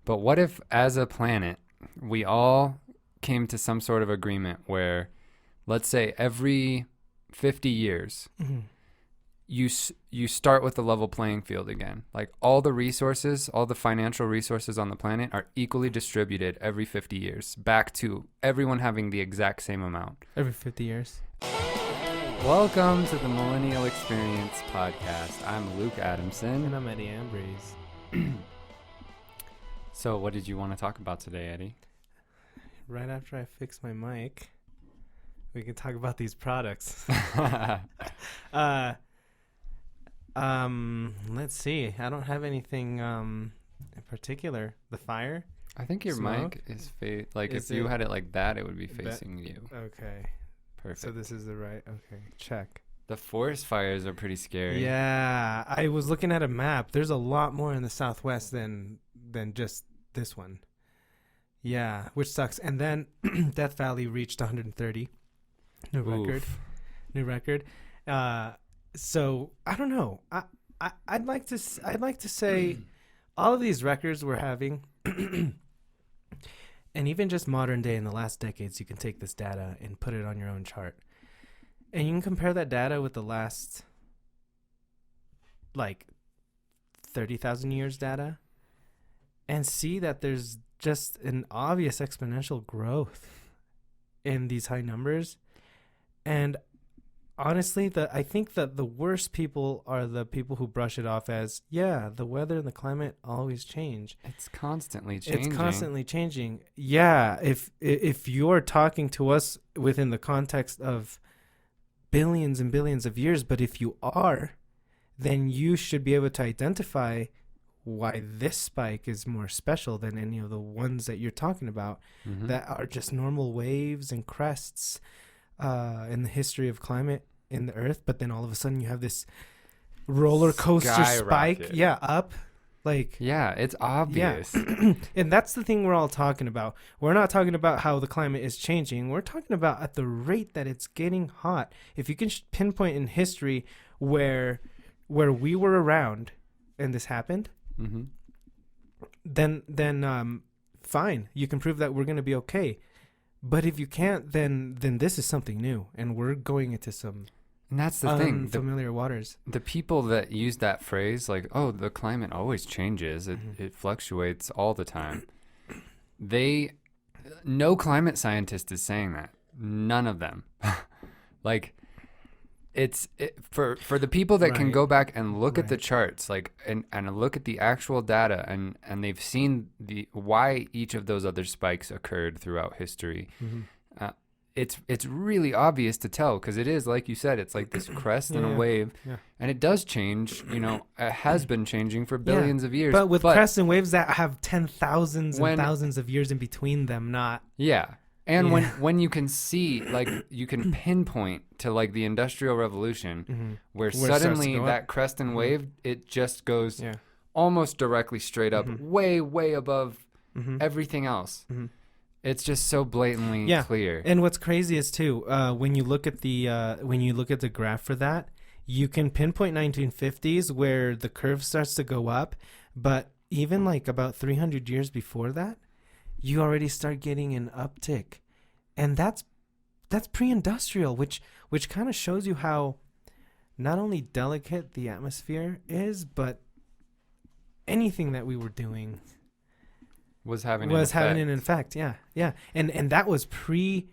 But what if, as a planet, we all came to some sort of agreement where, let's say, every 50 years, you start with a level playing field again. Like all the resources, all the financial resources on the planet are equally distributed every 50 years, back to everyone having the exact same amount. Every 50 years. Welcome to the Millennial Experience podcast. I'm Luke Adamson. And I'm Eddie Ambrose. So what did you want to talk about today, Eddie? Right after I fix my mic, we can talk about these products. Let's see. I don't have anything in particular. The fire? I think your Smoke? mic is if Is you it had it like that, it would be facing you. Okay. Perfect. So this is the right. Okay. Check. The forest fires are pretty scary. Yeah. I was looking at a map. There's a lot more in the Southwest than just this one. Yeah, which sucks. And then Death Valley reached 130. New record. Oof. New record. So I don't know. I'd like to say all of these records we're having, and even just modern day in the last decades, you can take this data and put it on your own chart, and you can compare that data with the last like 30,000 years data, and see that there's just an obvious exponential growth in these high numbers. And honestly, I think that the worst people are the people who brush it off as, yeah, the weather and the climate always change. It's constantly changing. It's constantly changing. Yeah, if you're talking to us within the context of billions and billions of years, but if you are, then you should be able to identify why this spike is more special than any of the ones that you're talking about that are just normal waves and crests in the history of climate in the earth. But then all of a sudden you have this roller coaster spike up, like, yeah, it's obvious. yeah. And that's the thing we're all talking about. We're not talking about how the climate is changing. We're talking about at the rate that it's getting hot. If you can pinpoint in history where we were around and this happened, then fine, you can prove that we're going to be okay. But if you can't, then this is something new, and we're going into some And that's the thing. Unfamiliar waters. The people that use that phrase, like, oh, the climate always changes. It fluctuates all the time. No climate scientist is saying that. None of them. Like, for the people that can go back and look at the charts, like, and look at the actual data, and they've seen why each of those other spikes occurred throughout history. It's really obvious to tell, because it is, like you said, it's like this crest and a wave, and it does change. It has been changing for billions of years. But with crests and waves that have 10,000s and thousands of years in between them, not. Yeah. And when you can see, like, you can pinpoint to, like, the Industrial Revolution, where suddenly that crest and wave, it just goes almost directly straight up, way, way above everything else. It's just so blatantly clear. And what's crazy is too, when you look at the graph for that, you can pinpoint 1950s where the curve starts to go up, but even like about 300 years before that, you already start getting an uptick, and that's pre-industrial, which kind of shows you how not only delicate the atmosphere is, but anything that we were doing was having an effect. Yeah. And that was pre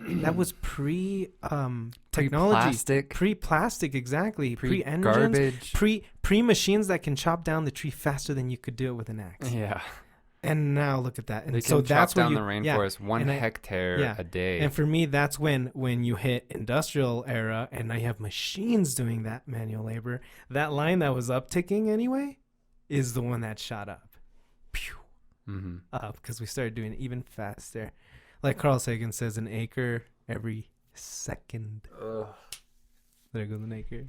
technology, pre-plastic, exactly, pre-engines, garbage, pre machines that can chop down the tree faster than you could do it with an axe. Yeah. And now look at that. And they so can that's chop down the rainforest 1 hectare a day. And for me, that's when you hit industrial era and now you have machines doing that manual labor. That line that was upticking anyway is the one that shot up. Pew. Up, because we started doing it even faster. Like Carl Sagan says, an acre every second. Ugh. There goes an acre.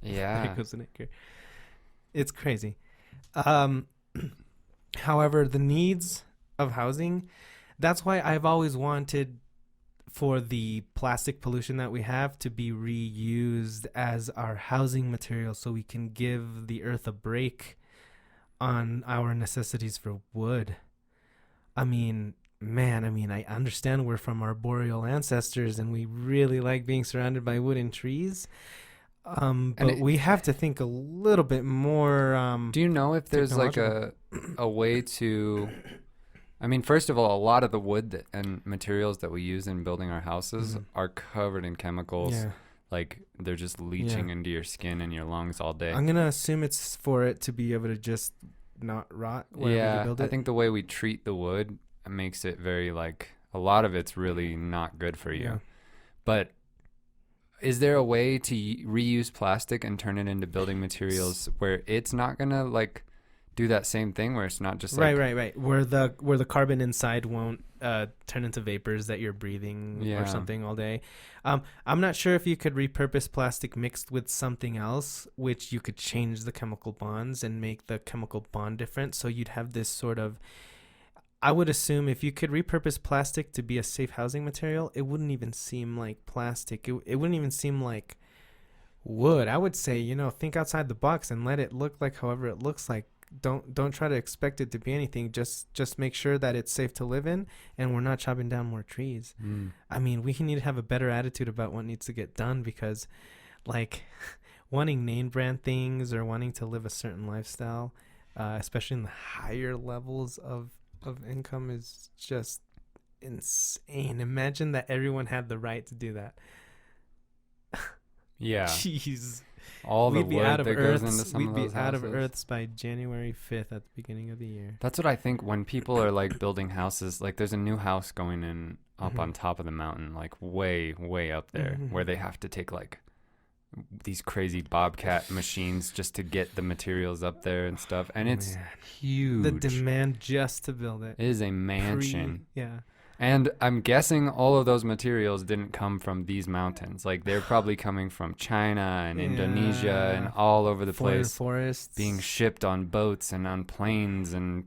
Yeah. There goes an acre. It's crazy. However, the needs of housing, that's why I've always wanted for the plastic pollution that we have to be reused as our housing material, so we can give the earth a break on our necessities for wood. I mean, man, I understand we're from arboreal ancestors and we really like being surrounded by wood and trees. And But we have to think a little bit more do you know if there's like technological. a way to? I mean, first of all, a lot of the wood and materials that we use in building our houses Mhm. are covered in chemicals. Yeah. Like they're just leaching into your skin and your lungs all day. I'm gonna assume it's for it to be able to just not rot wherever you Yeah, build I it. think the way we treat the wood makes it very like a lot of it's really not good for you. Yeah. But is there a way to reuse plastic and turn it into building materials where it's not gonna like do that same thing where it's not just like Right. Where the carbon inside won't turn into vapors that you're breathing or Yeah. something all day. I'm not sure if you could repurpose plastic mixed with something else, which you could change the chemical bonds and make the chemical bond different. So you'd have this sort of. I would assume if you could repurpose plastic to be a safe housing material, it wouldn't even seem like plastic. It wouldn't even seem like wood. I would say, think outside the box and let it look like however it looks like. Don't try to expect it to be anything. Just make sure that it's safe to live in and we're not chopping down more trees. I mean, we need to have a better attitude about what needs to get done because like wanting name brand things or wanting to live a certain lifestyle, especially in the higher levels of income is just insane. Imagine that everyone had the right to do that. Yeah. Jeez. All the We'd be wood out of that goes into Earths. some We'd of be those out of houses. Earths by January 5th at the beginning of the year. That's what I think when people are like building houses, like there's a new house going in up on top of the mountain, like way, way up there, where they have to take like these crazy bobcat machines just to get the materials up there and stuff. And it's Man. huge. The demand just to build it. It is a mansion. Yeah. And I'm guessing all of those materials didn't come from these mountains. Like they're probably coming from China and Indonesia and all over the Foreign place, forests. being shipped on boats and on planes and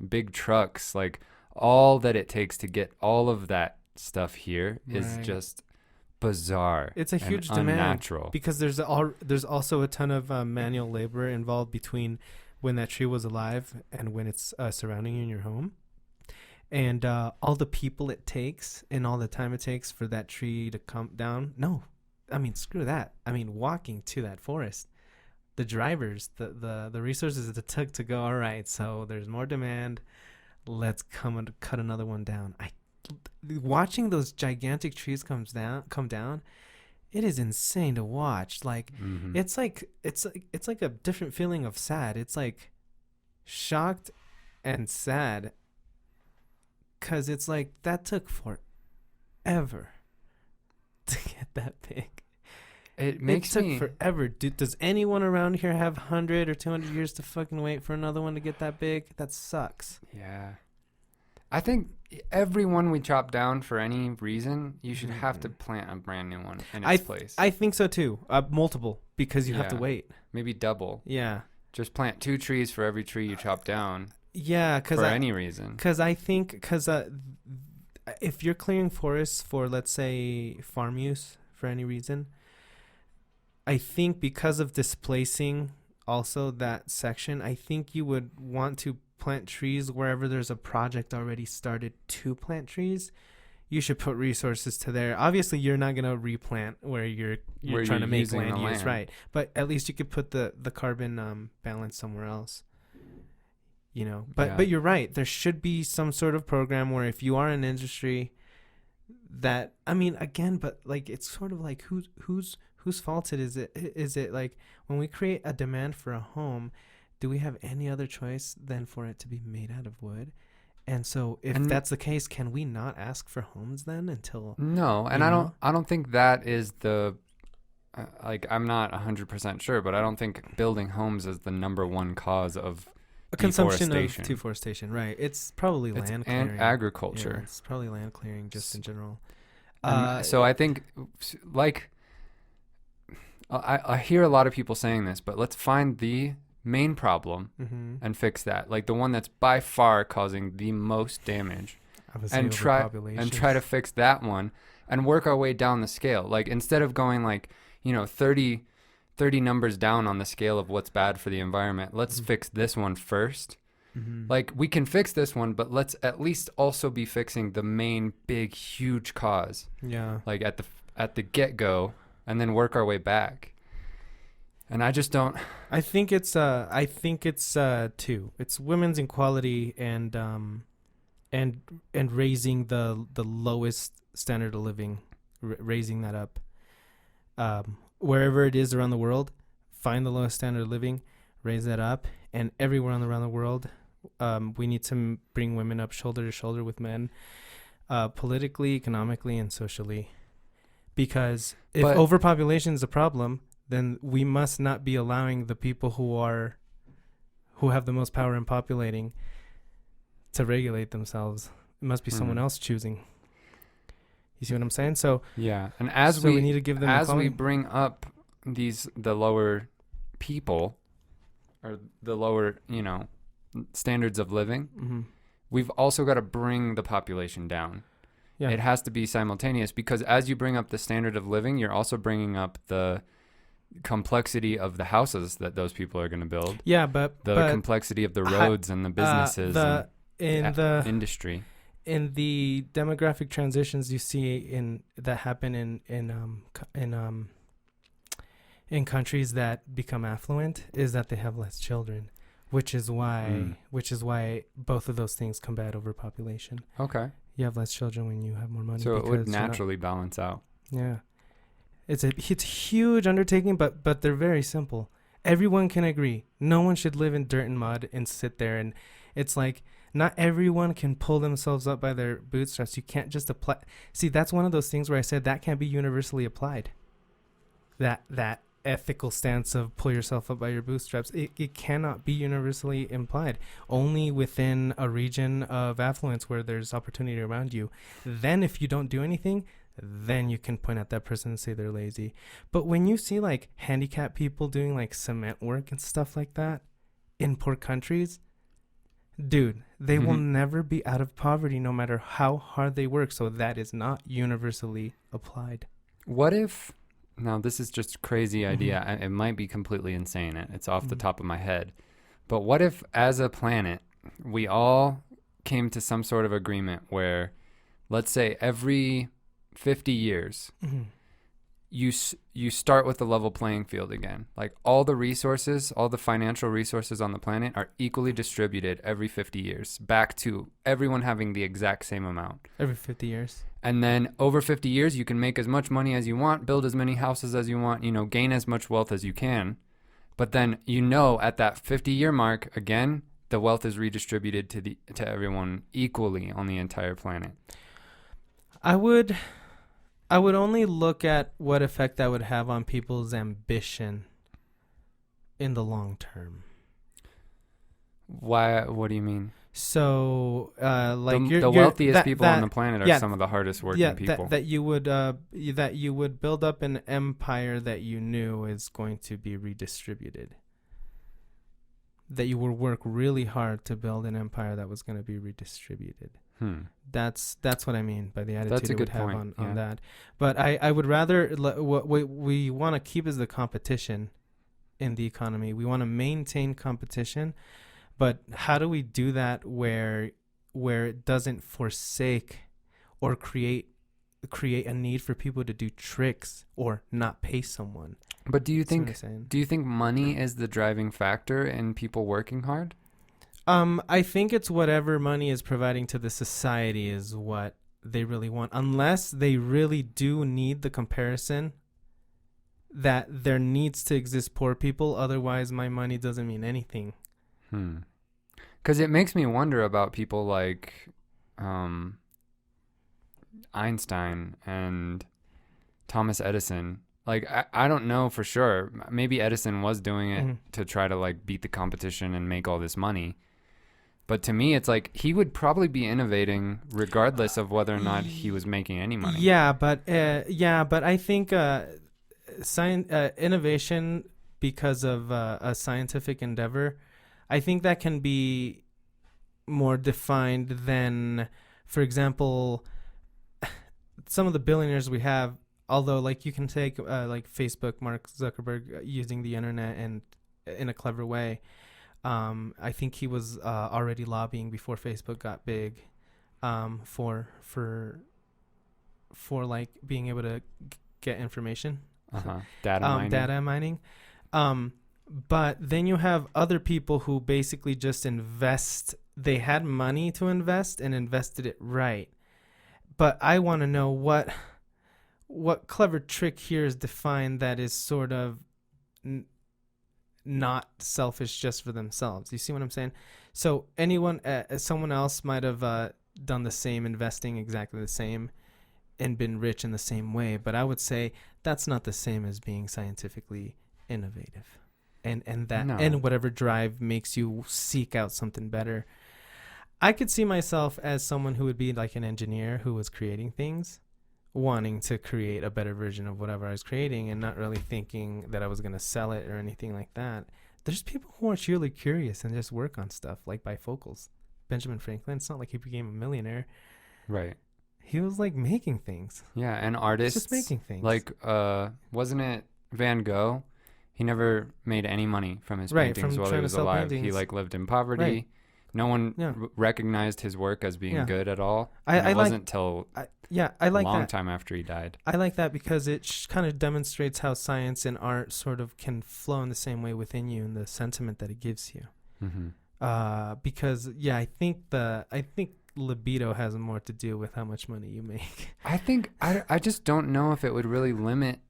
big trucks. Like all that it takes to get all of that stuff here is Right. just bizarre. It's a and huge demand unnatural. because there's also a ton of manual labor involved between when that tree was alive and when it's surrounding you in your home. And all the people it takes and all the time it takes for that tree to come down. No, I mean, screw that. I mean, walking to that forest, the drivers, the resources it took to go, all right, so there's more demand. Let's come and cut another one down. Watching those gigantic trees come down, it is insane to watch. Like, it's like a different feeling of sad. It's like shocked and sad. 'Cause it's like that took forever to get that big. It makes took me forever. Does anyone around here have 100 or 200 years to fucking wait for another one to get that big? That sucks. Yeah. I think every one we chop down for any reason, you should have to plant a brand new one in its place. I think so too. Multiple because you have to Yeah. wait. Maybe double. Yeah. Just plant 2 trees for every tree you chop down Yeah, for any reason. Because I think if you're clearing forests for, let's say, farm use for any reason, I think because of displacing also that section, I think you would want to plant trees wherever there's a project already started to plant trees. You should put resources to there. Obviously, you're not going to replant where you're trying to make using land the use, land. right? But at least you could put the carbon balance somewhere else. But you're right. There should be some sort of program where if you are an industry that, I mean, again, but like it's sort of like whose fault it is. Is it like when we create a demand for a home, do we have any other choice than for it to be made out of wood? And so if that's the case, can we not ask for homes then until No, and I don't think that is the I'm not 100% sure, but I don't think building homes is the number one cause of a consumption of deforestation. deforestation, right? It's probably land clearing. And agriculture. Yeah, it's probably land clearing just in general. So I think, like, I hear a lot of people saying this, but let's find the main problem and fix that. Like the one that's by far causing the most damage, and try to fix that one and work our way down the scale. Like instead of going like 30 numbers down on the scale of what's bad for the environment, let's fix this one first Like, we can fix this one, but let's at least also be fixing the main big huge cause. Yeah. Like at the get-go, and then work our way back. And I just don't. I think it's two. It's women's equality and raising the lowest standard of living, raising that up. Wherever it is around the world, find the lowest standard of living, raise that up, and everywhere around the world, we need to bring women up shoulder to shoulder with men, politically, economically, and socially. Because if overpopulation is a problem, then we must not be allowing the people who have the most power in populating to regulate themselves. It must be someone else choosing. You see what I'm saying? So yeah, and we need to give them we bring up the lower people or the lower, standards of living, we've also got to bring the population down. Yeah. It has to be simultaneous, because as you bring up the standard of living, you're also bringing up the complexity of the houses that those people are going to build. Yeah, but complexity of the roads and the businesses and the industry. In the demographic transitions you see that happen in countries that become affluent is that they have less children, which is why both of those things combat overpopulation. Okay. You have less children when you have more money. So it would naturally balance out. Yeah. It's a huge undertaking, but they're very simple. Everyone can agree. No one should live in dirt and mud and sit there. And it's like, not everyone can pull themselves up by their bootstraps. You can't just apply. See, that's one of those things where I said that can't be universally applied. That ethical stance of pull yourself up by your bootstraps, it cannot be universally implied. Only within a region of affluence where there's opportunity around you. Then if you don't do anything, then you can point at that person and say they're lazy. But when you see like handicapped people doing like cement work and stuff like that in poor countries, dude, they will never be out of poverty no matter how hard they work. So that is not universally applied. What if, now this is just a crazy idea. It might be completely insane. It's off the top of my head. But what if as a planet, we all came to some sort of agreement where, let's say every 50 years, you start with the level playing field again. Like all the resources, all the financial resources on the planet are equally distributed every 50 years back to everyone having the exact same amount. Every 50 years. And then over 50 years, you can make as much money as you want, build as many houses as you want, gain as much wealth as you can. But then, at that 50-year mark, again, the wealth is redistributed to everyone equally on the entire planet. I would only look at what effect that would have on people's ambition in the long term. Why? What do you mean? So, the wealthiest people on the planet are some of the hardest working people. That you would build up an empire that you knew is going to be redistributed. That you would work really hard to build an empire that was going to be redistributed. That's what I mean by the attitude it would have on that. But I would rather, what we want to keep is the competition in the economy. We want to maintain competition, but how do we do that where it doesn't forsake or create a need for people to do tricks or not pay someone? But do you think money is the driving factor in people working hard? I think it's whatever money is providing to the society is what they really want. Unless they really do need the comparison that there needs to exist poor people. Otherwise, my money doesn't mean anything. Because it makes me wonder about people like Einstein and Thomas Edison. Like, I don't know for sure. Maybe Edison was doing it to try to like beat the competition and make all this money. But to me, it's like he would probably be innovating regardless of whether or not he was making any money. Yeah, but I think innovation because of a scientific endeavor, I think that can be more defined than, for example, some of the billionaires we have. Although, like, you can take like Facebook, Mark Zuckerberg using the internet and in a clever way. I think he was already lobbying before Facebook got big, for like being able to get information. Data mining. But then you have other people who basically just invest. They had money to invest and invested it right. But I want to know what clever trick here is defined that is sort of not selfish just for themselves. You see what I'm saying? So someone else might have done the same, investing exactly the same, and been rich in the same way. But I would say that's not the same as being scientifically innovative, and whatever drive makes you seek out something better. I could see myself as someone who would be like an engineer who was creating things, wanting to create a better version of whatever I was creating and not really thinking that I was going to sell it or anything like that. There's people who are truly curious and just work on stuff, like bifocals. Benjamin Franklin, it's not like he became a millionaire. Right. He was like making things. Yeah, and artists. Just making things. Like, wasn't it Van Gogh? He never made any money from his paintings while he was alive. He like lived in poverty. Right. No one recognized his work as being good at all. It wasn't till I like a long that. time after he died. I like that because it kind of demonstrates how science and art sort of can flow in the same way within you and the sentiment that it gives you. Mm-hmm. Because I think libido has more to do with how much money you make. I just don't know if it would really limit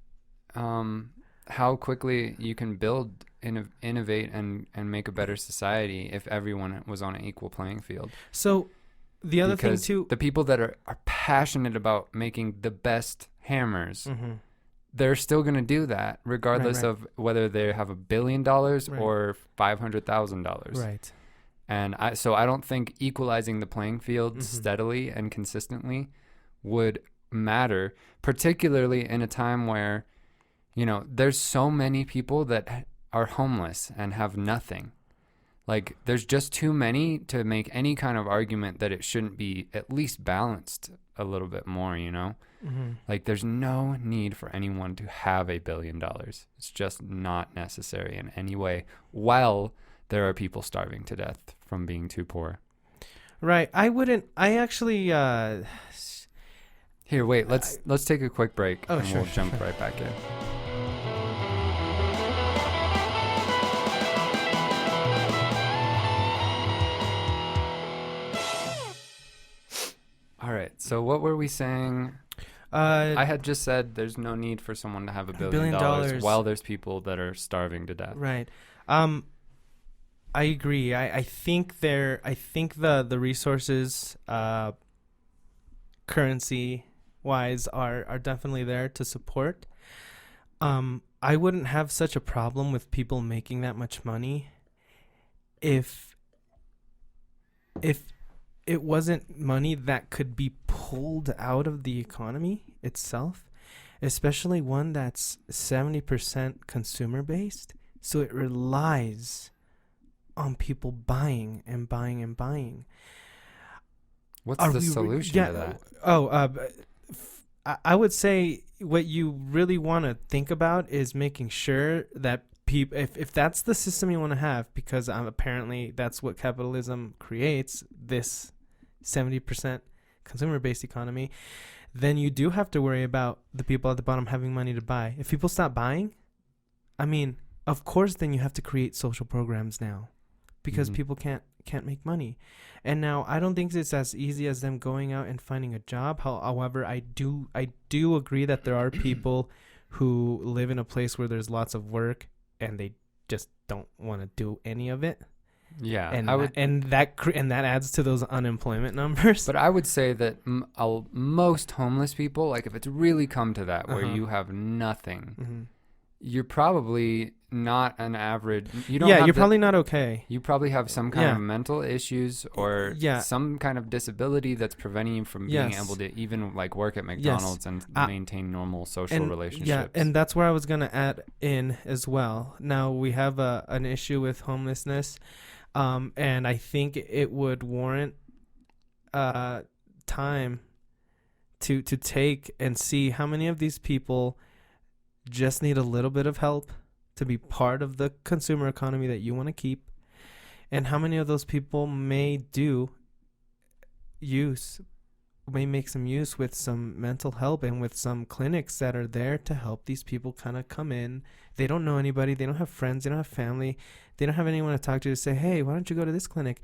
how quickly you can build, innovate, and make a better society if everyone was on an equal playing field. So the other thing too, the people that are passionate about making the best hammers, they're still going to do that regardless of whether they have $1 billion or $500,000. Right. And I don't think equalizing the playing field steadily and consistently would matter, particularly in a time where, there's so many people that are homeless and have nothing. Like, there's just too many to make any kind of argument that it shouldn't be at least balanced a little bit more, Like, there's no need for anyone to have $1 billion. It's just not necessary in any way, while there are people starving to death from being too poor. Right. I actually Here, wait, let's take a quick break and sure, we'll jump right back in. All right. So what were we saying? I had just said there's no need for someone to have $1 billion while there's people that are starving to death. Right. I agree. I think the resources, currency wise, are definitely there to support. I wouldn't have such a problem with people making that much money if it wasn't money that could be pulled out of the economy itself, especially one that's 70% consumer based. So it relies on people buying and buying and buying. What's the solution to that? I would say what you really want to think about is making sure that people, if that's the system you want to have, because apparently that's what capitalism creates, this 70% consumer-based economy, then you do have to worry about the people at the bottom having money to buy. If people stop buying, of course, then you have to create social programs now, because people can't make money. And now I don't think it's as easy as them going out and finding a job. However, I do agree that there are people who live in a place where there's lots of work and they just don't want to do any of it. Yeah, and that adds to those unemployment numbers. But I would say that most homeless people, like if it's really come to that, where you have nothing, you're probably not an average. You're probably not okay. You probably have some kind of mental issues or some kind of disability that's preventing you from being able to even like work at McDonald's and maintain normal social relationships. Yeah, and that's where I was going to add in as well. Now we have an issue with homelessness, and I think it would warrant time to take and see how many of these people just need a little bit of help to be part of the consumer economy that you want to keep, And how many of those people may make some use with some mental help and with some clinics that are there to help these people kind of come in. They don't know anybody. They don't have friends. They don't have family. They don't have anyone to talk to say, hey, why don't you go to this clinic?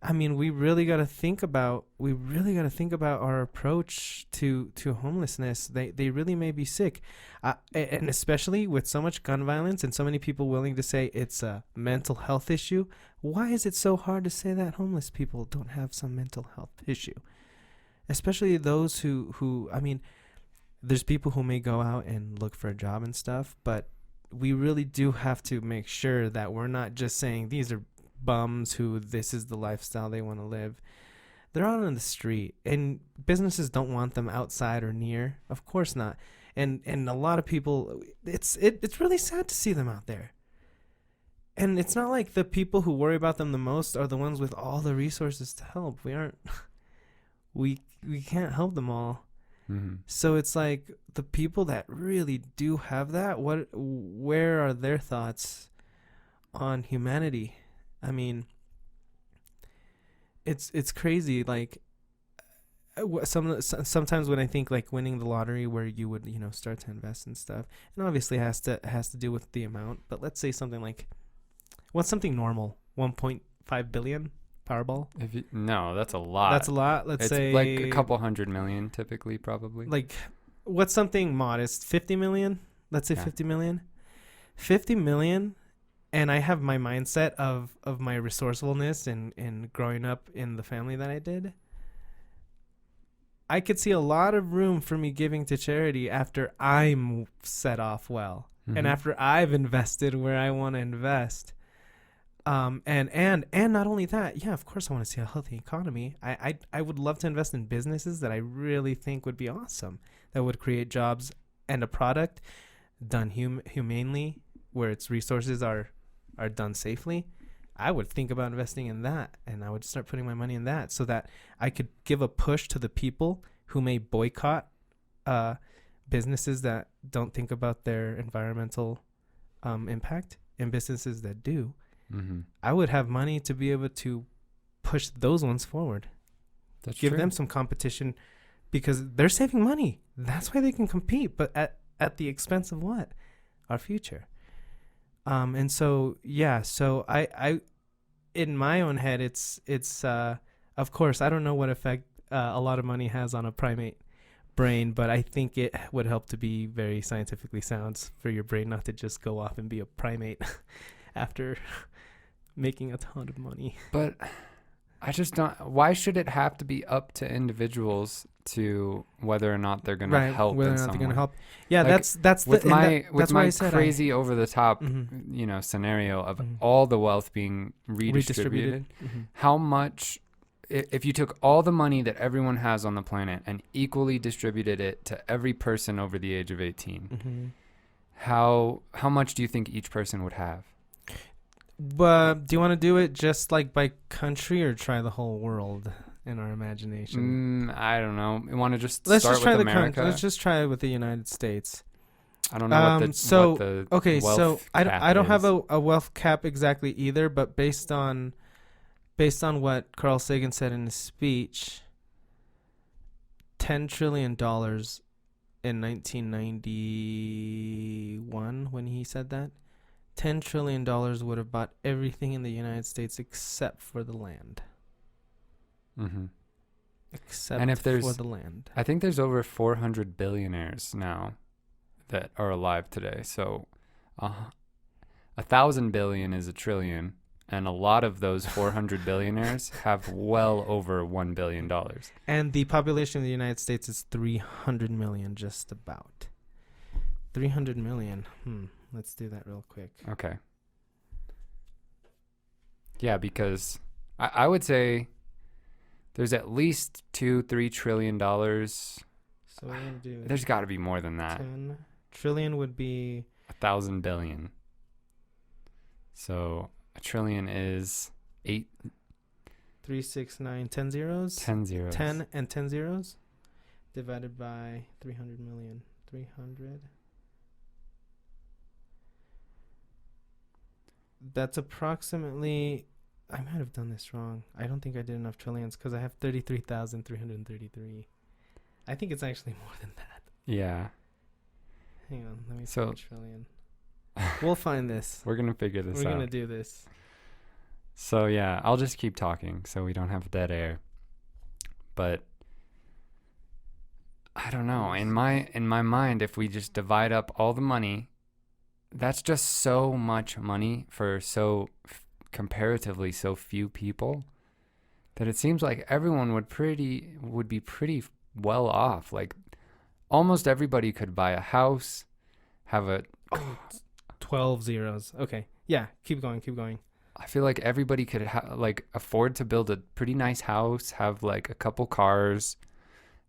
I mean, we really got to think about our approach to homelessness. They really may be sick. And especially with so much gun violence and so many people willing to say it's a mental health issue. Why is it so hard to say that homeless people don't have some mental health issue? Especially those who, I mean, there's people who may go out and look for a job and stuff, but we really do have to make sure that we're not just saying these are bums who this is the lifestyle they want to live. They're out on the street, and businesses don't want them outside or near. Of course not. And a lot of people, it's really sad to see them out there. And it's not like the people who worry about them the most are the ones with all the resources to help. We can't help them all. Mm-hmm. So it's like the people that really do have that, where are their thoughts on humanity? I mean, it's crazy. Like sometimes when I think like winning the lottery, where you would start to invest in stuff, and obviously it has to do with the amount. But let's say something like, what's something normal? 1.5 billion Powerball. No, that's a lot. That's a lot. Let's say like a couple $100 million, typically, probably. Like, what's something modest? 50 million. Let's say 50 million. 50 million. And I have my mindset of my resourcefulness and growing up in the family that I did. I could see a lot of room for me giving to charity after I'm set off well. Mm-hmm. And after I've invested where I want to invest. And not only that, yeah, of course I want to see a healthy economy. I would love to invest in businesses that I really think would be awesome, that would create jobs and a product done humanely, where its resources are done safely. I would think about investing in that, and I would start putting my money in that so that I could give a push to the people who may boycott businesses that don't think about their environmental impact, and businesses that do. Mm-hmm. I would have money to be able to push those ones forward. Give them some competition, because they're saving money. That's why they can compete, but at the expense of what? Our future. And so, yeah, so I in my own head, it's of course, I don't know what effect a lot of money has on a primate brain, but I think it would help to be very scientifically sound for your brain not to just go off and be a primate after making a ton of money. But I just don't. Why should it have to be up to individuals to whether or not they're going to help? Whether or not they're going to help. Yeah, like, that's with my crazy over the top, mm-hmm. Scenario of mm-hmm. all the wealth being redistributed. Mm-hmm. How much? If you took all the money that everyone has on the planet and equally distributed it to every person over the age of 18, mm-hmm. how much do you think each person would have? But do you want to do it just like by country, or try the whole world in our imagination? I don't know. You want to just Let's start just try with the America? Let's just try it with the United States. I don't know what the wealth I don't is. have a wealth cap exactly either, but based on what Carl Sagan said in his speech, $10 trillion in 1991, when he said that, $10 trillion would have bought everything in the United States except for the land. Mm-hmm. Except for the land. I think there's over 400 billionaires now that are alive today. So 1,000 billion is a trillion. And a lot of those 400 billionaires have well over $1 billion. And the population of the United States is 300 million, just about. 300 million. Let's do that real quick. Okay. Yeah, because I would say there's at least $2-3 trillion. So we're gonna do. There's got to be more than that. 10 trillion would be 1,000 billion. So a trillion is 8. 3, 6, 9, 10 zeros. 10 zeros. 10 and 10 zeros divided by 300 million. 300. That's approximately I might have done this wrong. I don't think I did enough trillions because I have 33,333. I think it's actually more than that. Yeah. Hang on, let me see So- a trillion. We'll find this. We're going to figure this We're out. gonna do this. So yeah, I'll just keep talking so we don't have dead air. But I don't know. In my mind, if we just divide up all the money, that's just so much money for comparatively so few people that it seems like everyone would be pretty well off. Like almost everybody could buy a house, have a 12 zeros. Okay. Yeah. Keep going. I feel like everybody could afford to build a pretty nice house, have like a couple cars,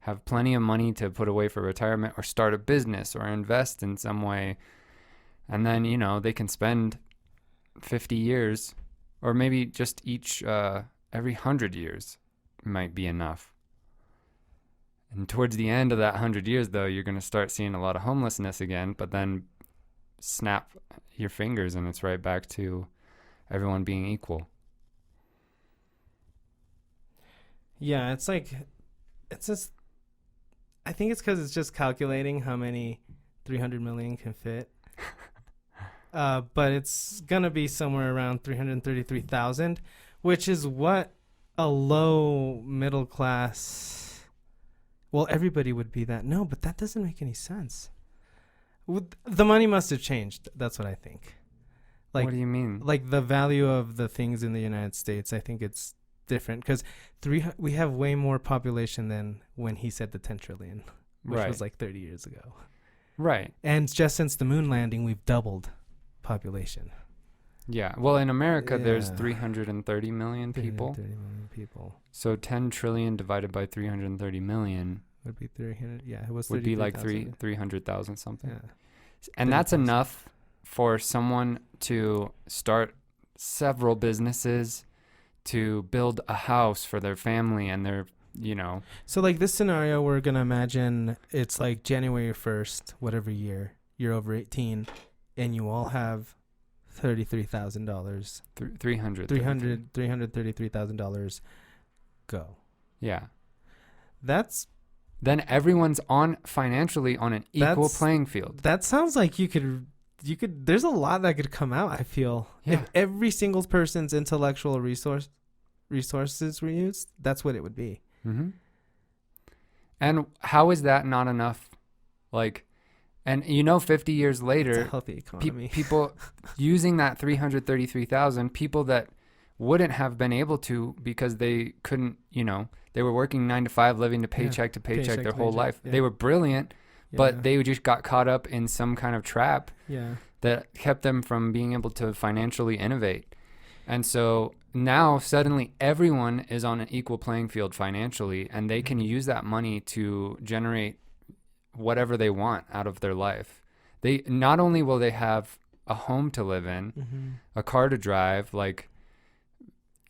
have plenty of money to put away for retirement or start a business or invest in some way. And then, they can spend 50 years or maybe just each every 100 years might be enough. And towards the end of that 100 years, though, you're going to start seeing a lot of homelessness again, but then snap your fingers and it's right back to everyone being equal. Yeah, it's just, I think it's because it's just calculating how many 300 million can fit. But it's going to be somewhere around 333,000, which is what a low middle class, well, everybody would be that. No, but that doesn't make any sense. The money must have changed. That's what I think. Like, what do you mean? Like the value of the things in the United States, I think it's different because we have way more population than when he said the 10 trillion, which was like 30 years ago. Right. And just since the moon landing, we've doubled population. Yeah. Well, in America, there's 330 million people. 330 million people. So 10 trillion divided by 330 million Would be 300. Yeah, it was. would be like 33,000. 300,000 something. Yeah. And that's 30,000. enough for someone to start several businesses, to build a house for their family and their, So like this scenario, we're gonna imagine it's like January 1st, whatever year you're over 18, and you all have $33,000. $333,000 go. Yeah. That's Then everyone's financially on an equal playing field. That sounds like you could there's a lot that could come out, I feel. Yeah. If every single person's intellectual resources were used, that's what it would be. Mm-hmm. And how is that not enough? Like, and 50 years later, It's a healthy economy. people using that 333,000, people that wouldn't have been able to because they couldn't, they were working 9 to 5, living to paycheck to paycheck their whole life. Yeah. They were brilliant, Yeah. but they just got caught up in some kind of trap Yeah. that kept them from being able to financially innovate. And so now suddenly everyone is on an equal playing field financially, and they can use that money to generate whatever they want out of their life. They not only will they have a home to live in, Mm-hmm. a car to drive, like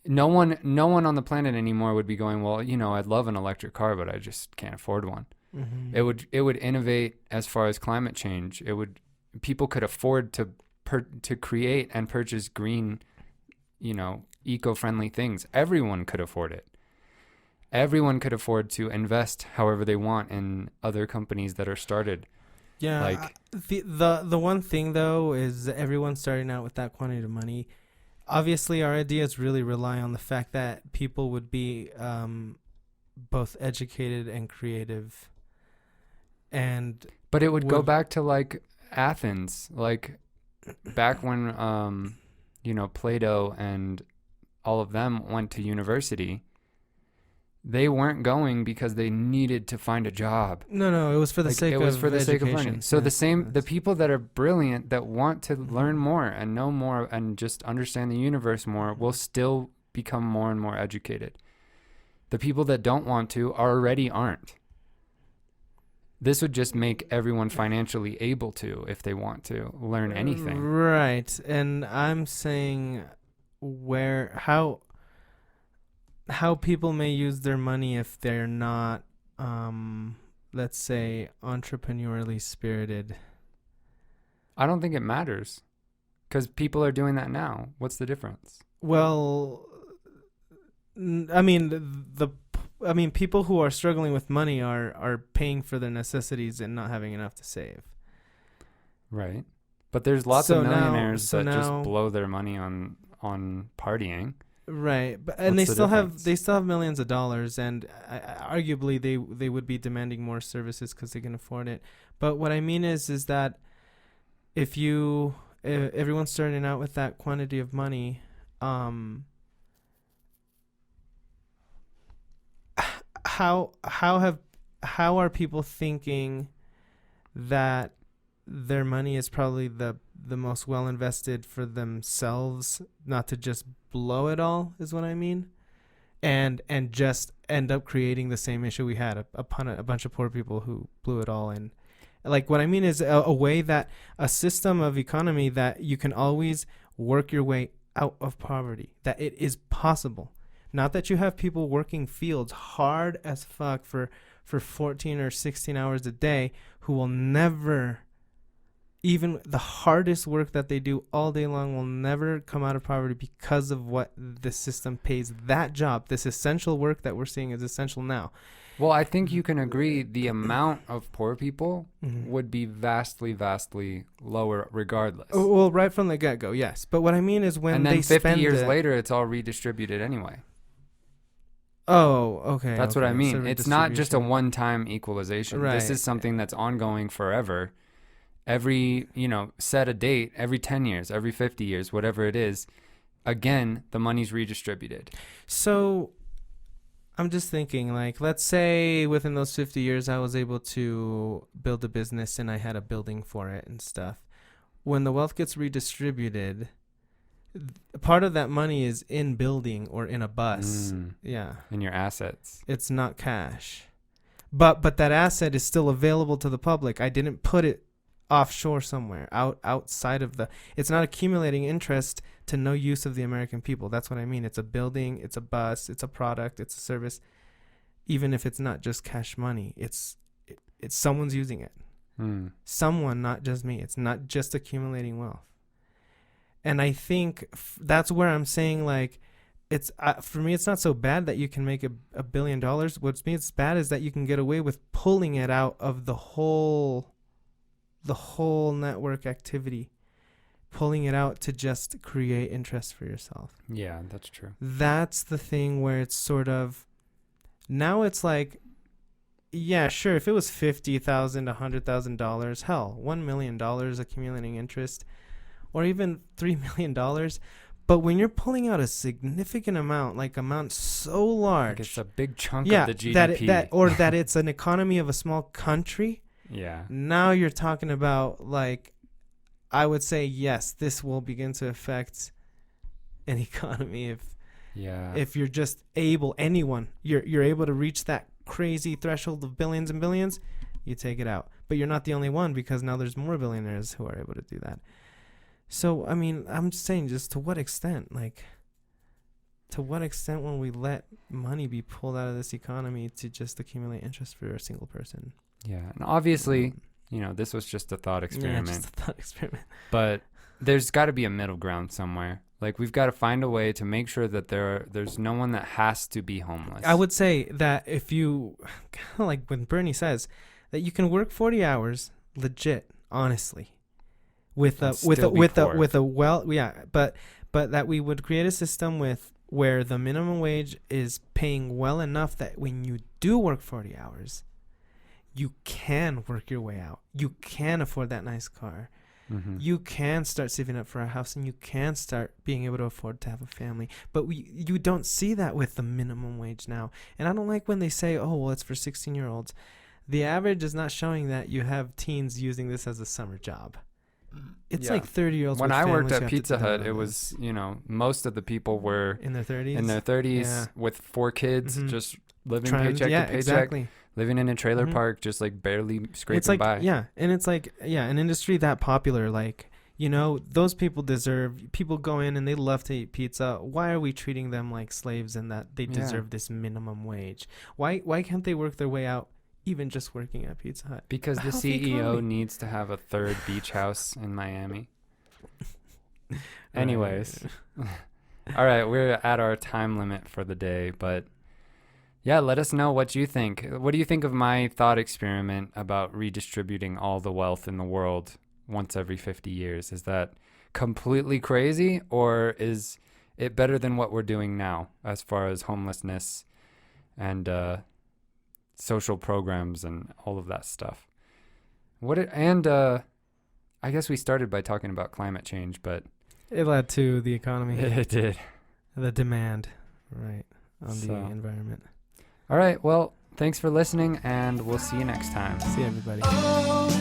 no one on the planet anymore would be going, well, I'd love an electric car, but I just can't afford one. Mm-hmm. It would innovate as far as climate change. People could afford to create and purchase green, eco-friendly things. Everyone could afford it. Everyone could afford to invest however they want in other companies that are started. Yeah. Like the one thing though is everyone's starting out with that quantity of money. Obviously, our ideas really rely on the fact that people would be both educated and creative. But it would go back to like Athens, like back when Plato and all of them went to university. They weren't going because they needed to find a job. No, it was for the sake of it was for the sake of education. learning. So the people that are brilliant, that want to learn more and know more and just understand the universe more, will still become more and more educated. The people that don't want to already aren't. This would just make everyone financially able to, if they want to, learn anything. Right. And I'm saying how people may use their money if they're not, let's say, entrepreneurially spirited. I don't think it matters because people are doing that now. What's the difference? Well, I mean, people who are struggling with money are paying for their necessities and not having enough to save. Right. But there's lots So of now- millionaires so that just now- blow their money on Partying. Right, but and What's the difference? they still have millions of dollars, and arguably they would be demanding more services because they can afford it. But what I mean is that if everyone's starting out with that quantity of money, how are people thinking that their money is probably the most well invested for themselves, not to just blow it all, is what I mean, and just end up creating the same issue we had, a bunch of poor people who blew it all. And like what I mean is a way that a system of economy that you can always work your way out of poverty, that it is possible. Not that you have people working fields hard as fuck for 14 or 16 hours a day who will never, even the hardest work that they do all day long will never come out of poverty because of what the system pays that job. This essential work that we're seeing is essential now. Well, I think you can agree the amount of poor people would be vastly, vastly lower regardless. Well, right from the get-go, yes. But what I mean is when and then they 50 spend years later, it's all redistributed anyway. Oh, okay. That's what I mean. So It's not just a one-time equalization. Right. This is something that's ongoing forever. Every, set a date, every 10 years, every 50 years, whatever it is, again, the money's redistributed. So I'm just thinking, like, let's say within those 50 years, I was able to build a business and I had a building for it and stuff. When the wealth gets redistributed, part of that money is in building or in a bus. Yeah. In your assets. It's not cash. But that asset is still available to the public. I didn't put it offshore somewhere outside of it's not accumulating interest to no use of the American people. That's what I mean. It's a building, it's a bus, it's a product, it's a service. Even if it's not just cash money, it's someone's using it. Someone, not just me. It's not just accumulating wealth. And I think that's where I'm saying, like, it's for me, it's not so bad that you can make $1 billion. What's me, it's bad is that you can get away with pulling it out of the whole network activity, pulling it out to just create interest for yourself. Yeah, that's true. That's the thing where it's sort of, now it's like, yeah, sure, if it was $50,000, $100,000, hell, $1 million accumulating interest, or even $3 million. But when you're pulling out a significant amount so large, like it's a big chunk of the GDP, that it's an economy of a small country. Yeah. Now you're talking about, like, I would say, yes, this will begin to affect an economy if you're just able, you're able to reach that crazy threshold of billions and billions, you take it out. But you're not the only one, because now there's more billionaires who are able to do that. So, I mean, I'm just saying, just to what extent when we let money be pulled out of this economy to just accumulate interest for a single person? Yeah. And obviously, this was just a thought experiment. Yeah, just a thought experiment. But there's got to be a middle ground somewhere. Like, we've got to find a way to make sure that there's no one that has to be homeless. I would say that if you, kind of like when Bernie says, that you can work 40 hours, legit, honestly, but that we would create a system where the minimum wage is paying well enough that when you do work 40 hours, you can work your way out. You can afford that nice car. Mm-hmm. You can start saving up for a house, and you can start being able to afford to have a family. But you don't see that with the minimum wage now. And I don't like when they say, oh, well, it's for 16-year-olds. The average is not showing that you have teens using this as a summer job. It's like 30-year-olds. When I worked at Pizza Hut, it was, most of the people were in their 30s, with 4 kids, just living paycheck to paycheck. Exactly. Living in a trailer park, just like barely scraping by. Yeah, and it's like, an industry that popular, like, those people go in and they love to eat pizza. Why are we treating them like slaves and that they deserve this minimum wage? Why can't they work their way out, even just working at Pizza Hut? Because the CEO needs to have a 3rd beach house in Miami. Anyways, All right, we're at our time limit for the day, but yeah, let us know what you think. What do you think of my thought experiment about redistributing all the wealth in the world once every 50 years? Is that completely crazy, or is it better than what we're doing now as far as homelessness and social programs and all of that stuff? I guess we started by talking about climate change, but It led to the economy, it did. the demand, right, on So. the environment. All right, well, thanks for listening, and we'll see you next time. See you, everybody. Oh,